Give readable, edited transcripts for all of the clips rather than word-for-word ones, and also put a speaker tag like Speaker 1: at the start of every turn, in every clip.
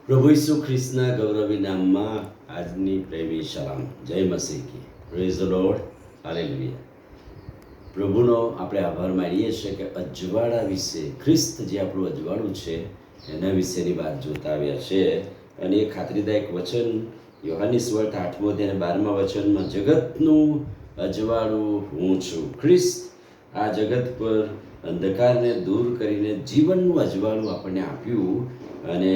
Speaker 1: પ્રભુ ઈસુ ખ્રિસ્તના ગૌરવી નામમાં આજની પ્રેમી સલામ. જય મસીહ કી. Praise the Lord. હાલેલુયા. પ્રભુનો આપણે આભાર માનીએ છીએ કે અજવાળા વિશે, ખ્રિસ્ત જે આપણું અજવાળું છે એના વિશેની વાત જોતા આવ્યા છે. અને એ ખાતરીદાયક વચન યોહાની સુવાર્ત 8મો અધ્યાય 12મા વચનમાં, જગતનું અજવાળું હું છું. ખ્રિસ્ત આ જગત પર અંધકારને દૂર કરીને જીવનનું અજવાળું આપણને આપ્યું. અને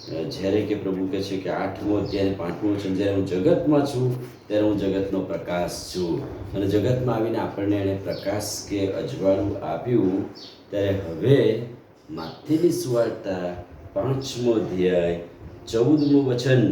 Speaker 1: જ્યારે કે પ્રભુ કહે છે કે 8મો અધ્યાય 5મું વચન, જ્યારે હું જગતમાં છું ત્યારે હું જગતનો પ્રકાશ છું. અને જગતમાં આવીને આપણને એણે પ્રકાશ કે અજવાળું આપ્યું. ત્યારે હવે માથેની સુવાર્તા 5મો અધ્યાય 14મું વચન,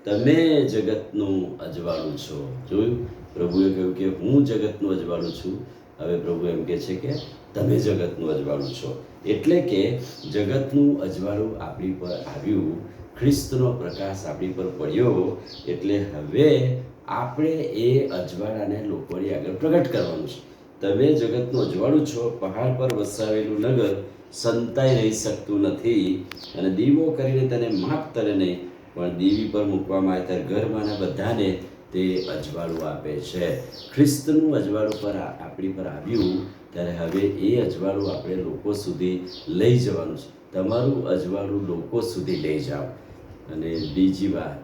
Speaker 1: તમે જગતનું અજવાળું છો. જોયું, પ્રભુએ કહ્યું કે હું જગતનું અજવાળું છું. હવે પ્રભુ એમ કહે છે કે તમે જગતનું અજવાળું છો. એટલે કે જગતનું અજવાળું આપણી પર આવ્યું, ખ્રિસ્તનો પ્રકાશ આપણી પર પડ્યો. એટલે હવે આપણે એ અજવાળાને લોકોની આગળ પ્રગટ કરવાનું છે. તમે જગતનું અજવાળું છો. પહાડ પર વસાવેલું નગર સંતાઈ રહી શકતું નથી, અને દીવો કરીને તેને માપ તરે નહીં, પણ દીવી પર મૂકવામાં આવે ત્યારે ઘરમાંના બધાને તે અજવાળું આપે છે. ખ્રિસ્તનું અજવાળું પર આપણી પર આવ્યું ત્યારે હવે એ અજવાળું આપણે લોકો સુધી લઈ જવાનું છે. તમારું અજવાળું લોકો સુધી લઈ જાઓ. અને બીજી વાત,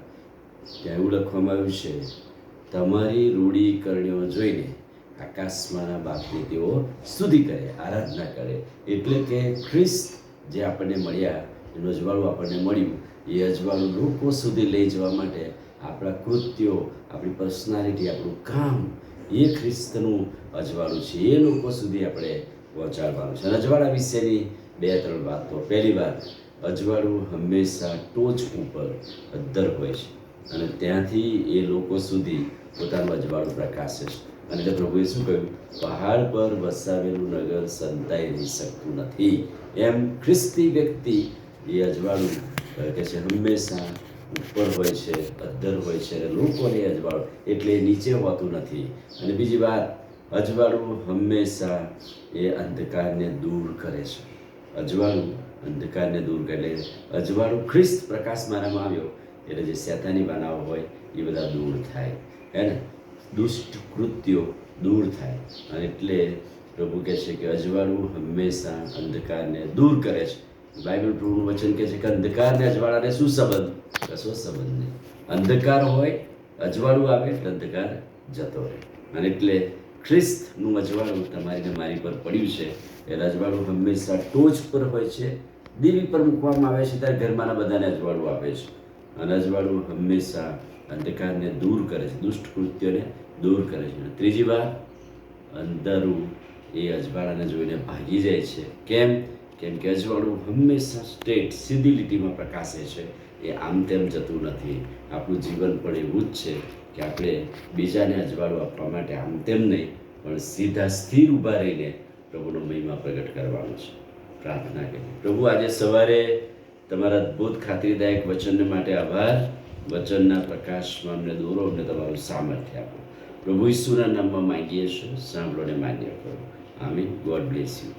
Speaker 1: ત્યાં એવું લખવામાં આવ્યું છે, તમારી રૂડી કરણીઓ જોઈને આકાશમાંના બાપની તેઓ સ્તુતિ કરે, આરાધના કરે. એટલે કે ખ્રિસ્ત જે આપણને મળ્યા, એનું અજવાળું આપણને મળ્યું, એ અજવાળું લોકો સુધી લઈ જવા માટે આપણા કૃત્યો, આપણી પર્સનાલિટી, આપણું કામ, એ ખ્રિસ્તનું અજવાળું છે. એ લોકો સુધી આપણે પહોંચાડવાનું છે. અજવાળા વિશેની 2-3 વાતો. પહેલી વાત, અજવાળું હંમેશા ટોચ ઉપર અદ્ધર હોય છે, અને ત્યાંથી એ લોકો સુધી પોતાનું અજવાળું પ્રકાશે છે. અને એટલે પ્રભુએ શું કહ્યું? પહાડ પર વસાવેલું નગર સંતાઈ રહી શકતું નથી. એમ ખ્રિસ્તી વ્યક્તિ એ અજવાળું કે છે હંમેશા ઉપર હોય છે, અદ્ધર હોય છે, અને લોકોને અજવાળું એટલે નીચે હોતું નથી. અને બીજી વાત, અજવાળું હંમેશા એ અંધકારને દૂર કરે છે. અજવાળું અંધકારને દૂર કરે. અજવાળું ખ્રિસ્ત પ્રકાશ મારામાં આવ્યો એટલે જે શૈતાની બનાવો હોય એ બધા દૂર થાય, હે ને, દુષ્ટ કૃત્યો દૂર થાય. અને એટલે પ્રભુ કહે છે કે અજવાળું હંમેશા અંધકારને દૂર કરે છે. બાઇબલ પ્રભુનું વચન કહે છે કે અંધકારને અજવાળાને શું સંબંધ? કશો સંબંધ નહીં. અંધકાર હોય, અજવાળું આવે એટલે અંધકાર જતો રહે. અને એટલે ખ્રિસ્તનું અજવાળું તમારી ને મારી પર પડ્યું છે. એ અજવાળું હંમેશા ટોચ પર હોય છે. દીવી પર મૂકવામાં આવે છે ત્યારે ઘરમાંના બધાને અજવાળું આપે છે. અને અજવાળું હંમેશા અંધકારને દૂર કરે છે, દુષ્ટ કૃત્યોને દૂર કરે છે. ત્રીજી વાત, અંધારું એ અજવાળાને જોઈને ભાગી જાય છે. કેમ કે અજવાળું હંમેશા સ્ટ્રેટ, સીધી લીટીમાં પ્રકાશે છે. એ આમ તેમ જતું નથી. આપણું જીવન પણ એવું જ છે કે આપણે બીજાને અજવાળું આપવા માટે આમ તેમ નહીં, પણ સીધા સ્થિર ઊભા રહીને પ્રભુનો મહિમા પ્રગટ કરવાનો છે. પ્રાર્થના કરીએ. પ્રભુ, આજે સવારે તમારા અદ્ભુત ખાતરીદાયક વચનને માટે આભાર. વચનના પ્રકાશમાં અમને દોરો, અમને તમારું સામર્થ્ય આપો. પ્રભુ ઈસુના નામમાં માંગીએ છીએ, સાંભળો ને માન્ય કરો. આમીન. God bless you.